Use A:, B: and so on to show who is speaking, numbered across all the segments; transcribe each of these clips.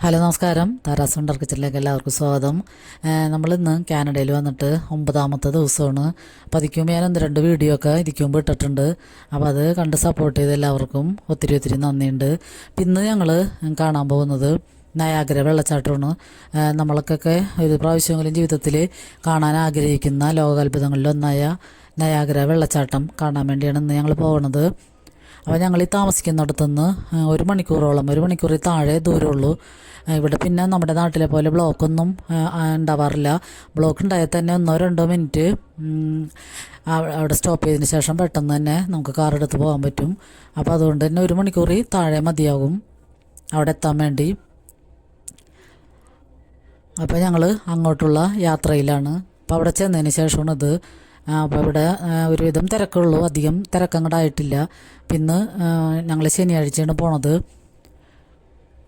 A: Hello നമസ്കാരം. Tara's wonder കിച്ചണിലേക്ക് എല്ലാവർക്കും സ്വാഗതം. നമ്മളിന്ന് കാനഡയിൽ വന്നിട്ട് 9ാമത്തെ ദിവസമാണ്. അപ്പോൾ അതിക്ക് മുമ്പ് ഞാൻ 1-2 വീഡിയോ ഒക്കെ ഇതിക്ക് മുമ്പ് ഇട്ടിട്ടുണ്ട്. അപ്പോൾ അത് കണ്ട് സപ്പോർട്ട് ചെയ്ത എല്ലാവർക്കും ഒത്തിരി നന്ദിയുണ്ട്. ഇന്ന് ഞങ്ങൾ കാണാൻ പോകുന്നത് നയാഗ്ര വെള്ളച്ചാട്ടമാണ്. നമ്മൾക്കൊക്കെ ഒരു പ്രാവശ്യമെങ്കിലും ജീവിതത്തിൽ കാണാൻ ആഗ്രഹിക്കുന്ന ലോകാത്ഭുതങ്ങളിലൊന്നായ നയാഗ്ര വെള്ളച്ചാട്ടം കാണാൻ വേണ്ടിയാണ് ഇന്ന് ഞങ്ങൾ പോകുന്നത്. അപ്പോൾ ഞങ്ങൾ ഈ താമസിക്കുന്നിടത്തുനിന്ന് 1 മണിക്കൂറിൽ താഴെ ദൂരമുള്ളൂ. ഇവിടെ പിന്നെ നമ്മുടെ നാട്ടിലെ പോലെ ബ്ലോക്കൊന്നും ഉണ്ടാവാറില്ല. ബ്ലോക്ക് ഉണ്ടായാൽ തന്നെ 1-2 മിനിറ്റ് അവിടെ സ്റ്റോപ്പ് ചെയ്തതിന് ശേഷം പെട്ടെന്ന് തന്നെ നമുക്ക് കാർ എടുത്ത് പോകാൻ പറ്റും. അപ്പോൾ അതുകൊണ്ട് തന്നെ 1 മണിക്കൂറിൽ താഴെ മതിയാകും അവിടെ എത്താൻ വേണ്ടി. അപ്പോൾ ഞങ്ങൾ അങ്ങോട്ടുള്ള യാത്രയിലാണ്. അപ്പോൾ അവിടെ ചെന്നതിന് ശേഷമാണിത്. അപ്പോൾ ഇവിടെ ഒരുവിധം തിരക്കുള്ളൂ, അധികം തിരക്കങ്ങോട്ടായിട്ടില്ല. പിന്നെ ഞങ്ങൾ ശനിയാഴ്ചയാണ് പോണത്.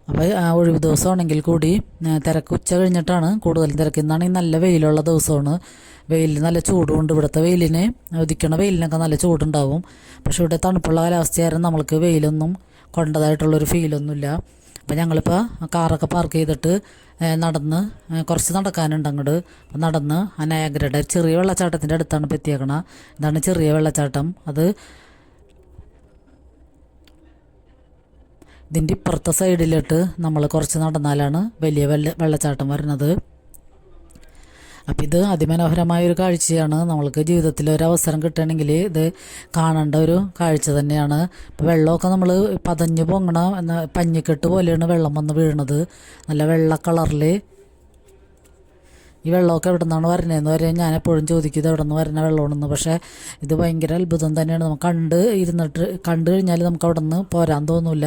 A: അപ്പോൾ ഒഴിവ് ദിവസമാണെങ്കിൽ കൂടി തിരക്ക് ഉച്ച കഴിഞ്ഞിട്ടാണ് കൂടുതലും തിരക്ക്. ഇന്നാണെങ്കിൽ നല്ല വെയിലുള്ള ദിവസമാണ്. വെയിലിന് നല്ല ചൂടുണ്ട്. ഇവിടുത്തെ വെയിലിന് ഉദിക്കണ വെയിലിനൊക്കെ നല്ല ചൂടുണ്ടാവും. പക്ഷേ ഇവിടെ തണുപ്പുള്ള കാലാവസ്ഥയായിരുന്നു നമ്മൾക്ക് വെയിലൊന്നും കൊണ്ടതായിട്ടുള്ളൊരു ഫീലൊന്നുമില്ല. അപ്പോൾ ഞങ്ങളിപ്പോൾ കാറൊക്കെ പാർക്ക് ചെയ്തിട്ട് കുറച്ച് നടക്കാനുണ്ട് അങ്ങോട്ട്. അപ്പം നടന്ന് നയാഗ്രയുടെ ചെറിയ വെള്ളച്ചാട്ടത്തിൻ്റെ അടുത്താണ് ഇപ്പോൾ എത്തിയേക്കണം. ഇതാണ് ചെറിയ വെള്ളച്ചാട്ടം. ഇതിൻ്റെ ഇപ്പുറത്തെ സൈഡിലിട്ട് നമ്മൾ കുറച്ച് നടന്നാലാണ് വലിയ വെള്ളച്ചാട്ടം വരുന്നത്. അപ്പം ഇത് അതിമനോഹരമായൊരു കാഴ്ചയാണ്. നമ്മൾക്ക് ജീവിതത്തിൽ ഒരു അവസരം കിട്ടുകയാണെങ്കിൽ ഇത് കാണേണ്ട ഒരു കാഴ്ച തന്നെയാണ്. ഇപ്പോൾ വെള്ളമൊക്കെ നമ്മൾ പതഞ്ഞ് പൊങ്ങണ പഞ്ഞിക്കെട്ട് പോലെയാണ് വെള്ളം വന്ന് വീഴുന്നത്. നല്ല വെള്ള കളറിൽ. ഈ വെള്ളമൊക്കെ എവിടെ നിന്നാണ് വരുന്നതെന്ന് വരെ ഞാൻ എപ്പോഴും ചോദിക്കും, ഇത് എവിടെ നിന്ന് വരുന്ന വെള്ളമാണെന്ന്. പക്ഷേ ഇത് ഭയങ്കര അത്ഭുതം തന്നെയാണ്. നമുക്ക് കണ്ടു കഴിഞ്ഞാൽ നമുക്ക് അവിടെ നിന്ന് പോരാൻ തോന്നില്ല.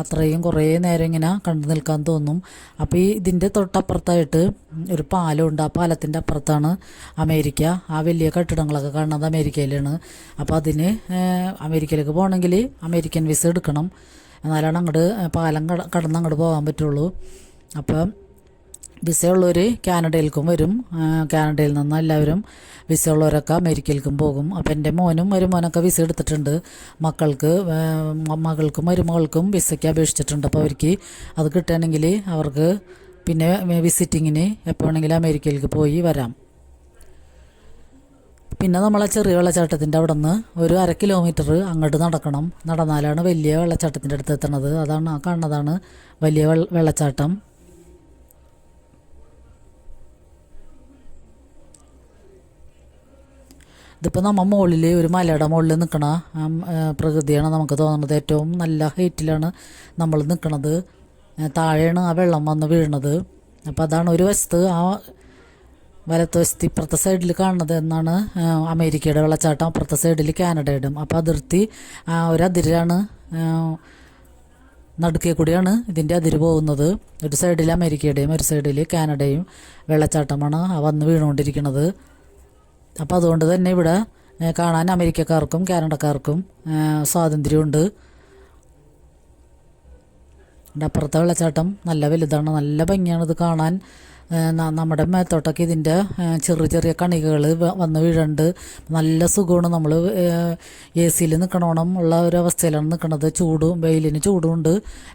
A: അത്രയും കുറേ നേരം ഇങ്ങനെ കണ്ടു നിൽക്കാൻ തോന്നും. അപ്പോൾ ഇതിൻ്റെ തൊട്ടപ്പുറത്തായിട്ട് ഒരു പാലമുണ്ട്. ആ പാലത്തിൻ്റെ അപ്പുറത്താണ് അമേരിക്ക. ആ വലിയ കെട്ടിടങ്ങളൊക്കെ കാണുന്നത് അമേരിക്കയിലാണ്. അപ്പോൾ അതിന് അമേരിക്കയിലേക്ക് പോകണമെങ്കിൽ അമേരിക്കൻ വിസ എടുക്കണം. എന്നാലാണ് അങ്ങോട്ട് പാലം കടന്ന് അങ്ങോട്ട് പോകാൻ പറ്റുള്ളൂ. അപ്പം വിസ ഉള്ളവർ കാനഡയിലേക്കും വരും. കാനഡയിൽ നിന്ന് എല്ലാവരും വിസ ഉള്ളവരൊക്കെ അമേരിക്കയിലേക്കും പോകും. അപ്പോൾ എൻ്റെ മരുമോനൊക്കെ വിസ എടുത്തിട്ടുണ്ട്. മകൾക്കും മരുമകൾക്കും വിസയ്ക്ക് അപേക്ഷിച്ചിട്ടുണ്ട്. അപ്പോൾ അവർക്ക് അത് കിട്ടുകയാണെങ്കിൽ അവർക്ക് പിന്നെ വിസിറ്റിങ്ങിന് എപ്പോൾ വേണമെങ്കിലും അമേരിക്കയിലേക്ക് പോയി വരാം. പിന്നെ നമ്മളെ ചെറിയ വെള്ളച്ചാട്ടത്തിൻ്റെ അവിടെ നിന്ന് ഒരു 1/2 കിലോമീറ്റർ അങ്ങോട്ട് നടന്നാലാണ് വലിയ വെള്ളച്ചാട്ടത്തിൻ്റെ അടുത്ത് എത്തണത്. അതാണ് ആ കാണുന്നതാണ് വലിയ വെള്ളച്ചാട്ടം. ഇതിപ്പോൾ നമ്മൾ മുകളിൽ ഒരു മലയുടെ മുകളിൽ നിൽക്കണ പ്രകൃതിയാണ് നമുക്ക് തോന്നുന്നത്. ഏറ്റവും നല്ല ഹൈറ്റിലാണ് നമ്മൾ നിൽക്കുന്നത്. താഴെയാണ് ആ വെള്ളം വന്ന് വീഴുന്നത്. അപ്പോൾ അതാണ് ഒരു വശത്ത്, ആ വലത്ത് വശത്ത് ഇപ്പുറത്തെ സൈഡിൽ കാണുന്നത് എന്നാണ് അമേരിക്കയുടെ വെള്ളച്ചാട്ടം, അപ്പുറത്തെ സൈഡിൽ കാനഡയുടെ. അപ്പോൾ ഒരു അതിരാണ്, നടുക്കേ കൂടിയാണ് ഇതിൻ്റെ അതിര് പോകുന്നത്. ഒരു സൈഡിൽ അമേരിക്കയുടെയും ഒരു സൈഡിൽ കാനഡയും വെള്ളച്ചാട്ടമാണ് വന്ന് വീണുകൊണ്ടിരിക്കുന്നത്. അപ്പോൾ അതുകൊണ്ട് തന്നെ ഇവിടെ കാണാൻ അമേരിക്കക്കാർക്കും കാനഡക്കാർക്കും സ്വാതന്ത്ര്യമുണ്ട്. അപ്പുറത്തെ വെള്ളച്ചാട്ടം നല്ല വലുതാണ്, നല്ല ഭംഗിയാണിത് കാണാൻ. നമ്മുടെ മേത്തോട്ടൊക്കെ ഇതിൻ്റെ ചെറിയ കണികകൾ വന്ന് വീഴുന്നുണ്ട്. നല്ല സുഖമാണ്. നമ്മൾ AC-യിൽ നിൽക്കണോണം ഉള്ള ഒരു അവസ്ഥയിലാണ് നിൽക്കുന്നത്. വെയിലിന് ചൂടുമുണ്ട്,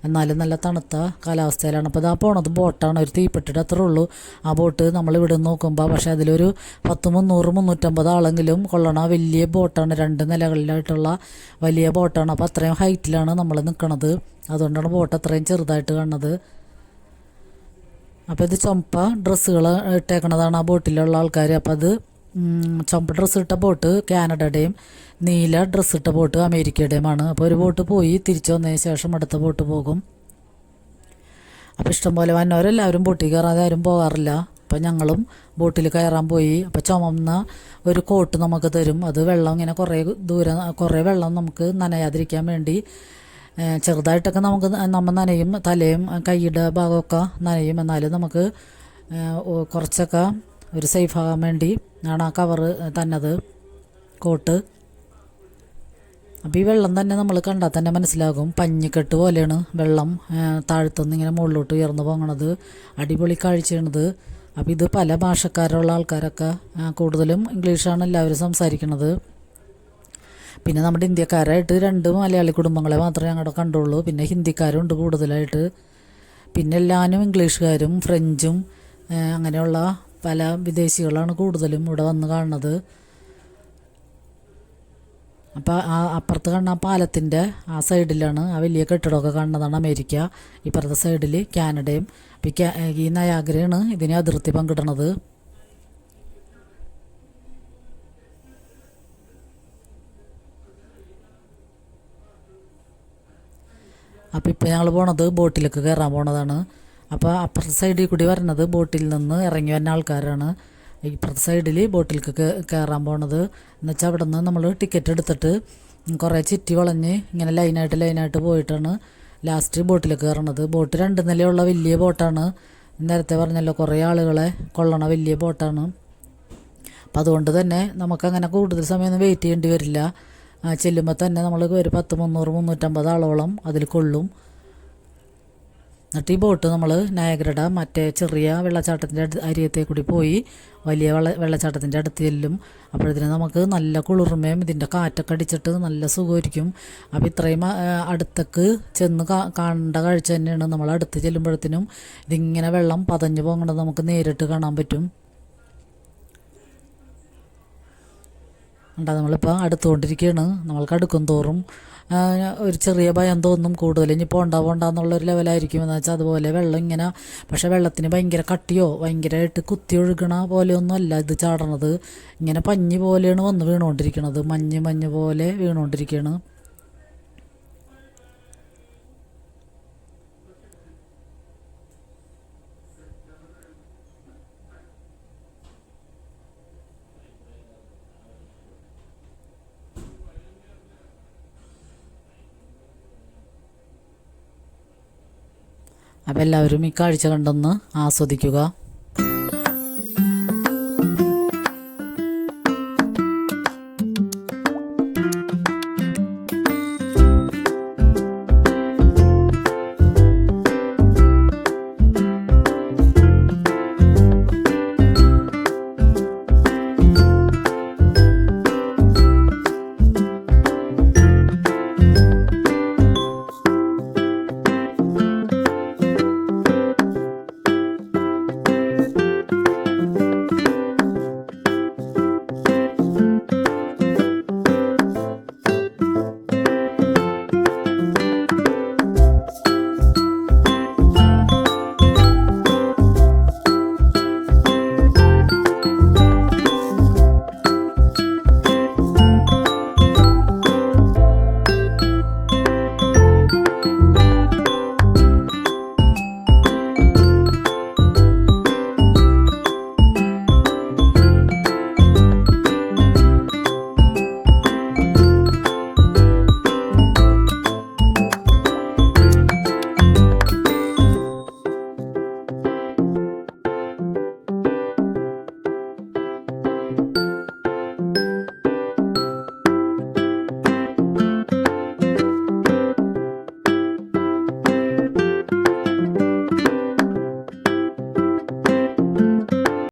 A: എന്നാലും നല്ല തണുത്ത കാലാവസ്ഥയിലാണ്. അപ്പോൾ പോണത് ബോട്ടാണ്, ഒരു തീപ്പെട്ടിട്ട് അത്രേ ഉള്ളൂ ആ ബോട്ട്. നമ്മൾ ഇവിടെ നോക്കുമ്പോൾ പക്ഷേ അതിലൊരു 300-350 ആളെങ്കിലും കൊള്ളണ വലിയ ബോട്ടാണ്. 2 നിലകളിലായിട്ടുള്ള വലിയ ബോട്ടാണ്. അപ്പോൾ അത്രയും ഹൈറ്റിലാണ് നമ്മൾ നിൽക്കുന്നത്. അതുകൊണ്ടാണ് ബോട്ട് അത്രയും ചെറുതായിട്ട് കാണുന്നത്. അപ്പോൾ ഇത് ചുമപ്പ ഡ്രസ്സുകൾ ഇട്ടേക്കണതാണ് ആ ബോട്ടിലുള്ള ആൾക്കാർ. അപ്പോൾ അത് ചുമപ്പ് ഡ്രസ്സ് ഇട്ട ബോട്ട് കാനഡയുടെയും നീല ഡ്രസ്സ് ഇട്ട ബോട്ട് അമേരിക്കയുടെയുമാണ്. അപ്പോൾ ഒരു ബോട്ട് പോയി തിരിച്ചു വന്നതിന് ശേഷം അടുത്ത ബോട്ട് പോകും. അപ്പോൾ ഇഷ്ടംപോലെ വന്നവരെല്ലാവരും ബോട്ടിൽ കയറാതെ ആരും പോകാറില്ല. അപ്പോൾ ഞങ്ങളും ബോട്ടിൽ കയറാൻ പോയി. അപ്പോൾ ചുമന്ന ഒരു കോട്ട് നമുക്ക് തരും. അത് വെള്ളം ഇങ്ങനെ കുറേ വെള്ളം നമുക്ക് നനയാതിരിക്കാൻ വേണ്ടി ചെറുതായിട്ടൊക്കെ നമ്മൾ നനയും. തലയും കൈയുടെ ഭാഗമൊക്കെ നനയും. എന്നാലും നമുക്ക് കുറച്ചൊക്കെ ഒരു സേഫ് ആകാൻ വേണ്ടി ആണ് ആ കവറ് തന്നത്, കോട്ട്. അപ്പോൾ ഈ വെള്ളം തന്നെ നമ്മൾ കണ്ടാൽ തന്നെ മനസ്സിലാകും. പഞ്ഞിക്കെട്ട് പോലെയാണ് വെള്ളം താഴത്തുനിന്ന് ഇങ്ങനെ മുകളിലോട്ട് ഉയർന്നു പോകണത്. അടിപൊളി കാഴ്ചയാണിത്. അപ്പോൾ ഇത് പല ഭാഷക്കാരുള്ള ആൾക്കാരൊക്കെ, കൂടുതലും ഇംഗ്ലീഷാണ് എല്ലാവരും സംസാരിക്കുന്നത്. പിന്നെ നമ്മുടെ ഇന്ത്യക്കാരായിട്ട് 2 മലയാളി കുടുംബങ്ങളെ മാത്രമേ ഞങ്ങളുടെ കണ്ടുള്ളൂ. പിന്നെ ഹിന്ദിക്കാരുണ്ട് കൂടുതലായിട്ട്. പിന്നെ എല്ലാവരും ഇംഗ്ലീഷുകാരും ഫ്രഞ്ചും അങ്ങനെയുള്ള പല വിദേശികളാണ് കൂടുതലും ഇവിടെ വന്ന് കാണുന്നത്. അപ്പോൾ ആ അപ്പുറത്ത് കാണുന്ന ആ പാലത്തിൻ്റെ ആ സൈഡിലാണ് ആ വലിയ കെട്ടിടമൊക്കെ കാണുന്നതാണ് അമേരിക്ക. ഇപ്പുറത്തെ സൈഡിൽ കാനഡയും. അപ്പോൾ ഈ നയാഗ്രയാണ് ഇതിനെ അതിർത്തി പങ്കിടണത്. അപ്പോൾ ഇപ്പോൾ ഞങ്ങൾ പോണത് ബോട്ടിലേക്ക് കയറാൻ പോണതാണ്. അപ്പോൾ അപ്പുറത്തെ സൈഡിൽ കൂടി വരുന്നത് ബോട്ടിൽ നിന്ന് ഇറങ്ങി വരുന്ന ആൾക്കാരാണ്. ഇപ്പുറത്തെ സൈഡിൽ ബോട്ടിലേക്ക് കയറാൻ പോണത് എന്ന് വെച്ചാൽ അവിടെ നിന്ന് നമ്മൾ ടിക്കറ്റ് എടുത്തിട്ട് കുറേ ചുറ്റി വളഞ്ഞ് ഇങ്ങനെ ലൈനായിട്ട് പോയിട്ടാണ് ലാസ്റ്റ് ബോട്ടിലേക്ക് കയറണത്. ബോട്ട് 2 നിലയുള്ള വലിയ ബോട്ടാണ്. നേരത്തെ പറഞ്ഞല്ലോ, കുറേ ആളുകളെ കൊള്ളണ വലിയ ബോട്ടാണ്. അപ്പം അതുകൊണ്ട് തന്നെ നമുക്കങ്ങനെ കൂടുതൽ സമയമൊന്നും വെയിറ്റ് ചെയ്യേണ്ടി വരില്ല. ചെല്ലുമ്പോൾ തന്നെ നമ്മൾ ഒരു 10, 300, 350 ആളോളം അതിൽ കൊള്ളും. എന്നിട്ട് ഈ ബോട്ട് നമ്മൾ നയാഗ്രയുടെ മറ്റേ ചെറിയ വെള്ളച്ചാട്ടത്തിൻ്റെ അരിയത്തെ കൂടി പോയി വലിയ വെള്ളച്ചാട്ടത്തിൻ്റെ അടുത്ത് ചെല്ലും. അപ്പോഴത്തേനും നമുക്ക് നല്ല കുളിർമയും ഇതിൻ്റെ കാറ്റൊക്കെ അടിച്ചിട്ട് നല്ല സുഖമായിരിക്കും. അപ്പോൾ ഇത്രയും അടുത്തേക്ക് ചെന്ന് കാണേണ്ട കാഴ്ച തന്നെയാണ്. നമ്മൾ അടുത്ത് ചെല്ലുമ്പോഴത്തേനും ഇതിങ്ങനെ വെള്ളം പതഞ്ഞു പോകണത് നമുക്ക് നേരിട്ട് കാണാൻ പറ്റും. ഉണ്ടാ നമ്മളിപ്പോൾ അടുത്തുകൊണ്ടിരിക്കുകയാണ്. നമ്മൾക്ക് അടുക്കും തോറും ഒരു ചെറിയ ഭയം തോന്നും. കൂടുതൽ ഇനി പോണ്ടെന്നുള്ളൊരു ലെവലായിരിക്കും. എന്ന് വെച്ചാൽ അതുപോലെ വെള്ളം ഇങ്ങനെ, പക്ഷേ വെള്ളത്തിന് ഭയങ്കര കട്ടിയോ ഭയങ്കരമായിട്ട് കുത്തി ഒഴുകണ പോലെയൊന്നും അല്ല ഇത് ചാടണത്. ഇങ്ങനെ പഞ്ഞി പോലെയാണ് വന്ന് വീണുകൊണ്ടിരിക്കണത്. മഞ്ഞ് പോലെ വീണുകൊണ്ടിരിക്കുകയാണ്. അപ്പോൾ എല്ലാവരും ഈ കാഴ്ച കണ്ടൊന്ന് ആസ്വദിക്കുക.